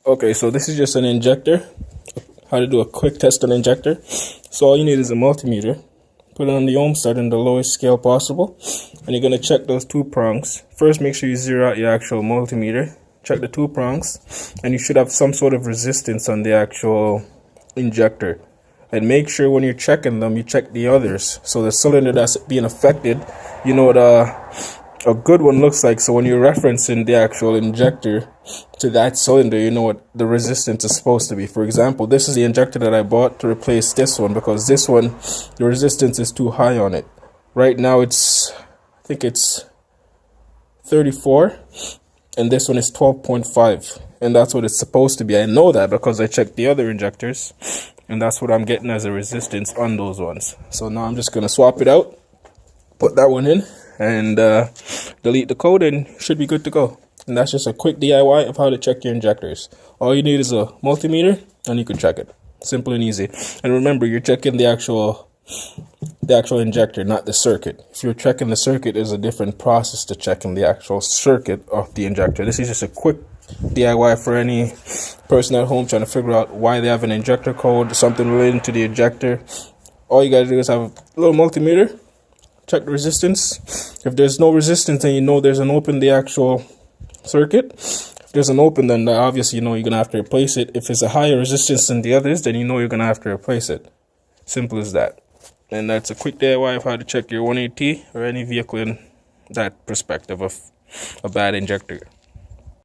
Okay, so this is just an injector. How to do a quick test on injector. So all you need is a multimeter. Put it on the ohm set in the lowest scale possible. And you're going to check those two prongs. First, make sure you zero out your actual multimeter. Check the two prongs. And you should have some sort of resistance on the actual injector. And make sure when you're checking them, you check the others. So the cylinder that's being affected, you know what a good one looks like. So when you're referencing the actual injector to that cylinder, you know what the resistance is supposed to be. For example, this is the injector that I bought to replace this one, because this one, the resistance is too high on it. Right now I think it's 34, and this one is 12.5, and that's what it's supposed to be. I know that because I checked the other injectors, and that's what I'm getting as a resistance on those ones. So now I'm just going to swap it out, put that one in, and delete the code, and should be good to go. And that's just a quick DIY of how to check your injectors. All you need is a multimeter and you can check it. Simple and easy. And remember, you're checking the actual injector, not the circuit. If you're checking the circuit, there's a different process to checking the actual circuit of the injector. This is just a quick DIY for any person at home trying to figure out why they have an injector code, something related to the injector. All you gotta do is have a little multimeter. Check the resistance. If there's no resistance, then you know there's an open the actual circuit. If there's an open, then obviously you know you're gonna have to replace it. If it's a higher resistance than the others, then you know you're gonna have to replace it. Simple as that. And that's a quick DIY of how to check your 180 or any vehicle in that perspective of a bad injector.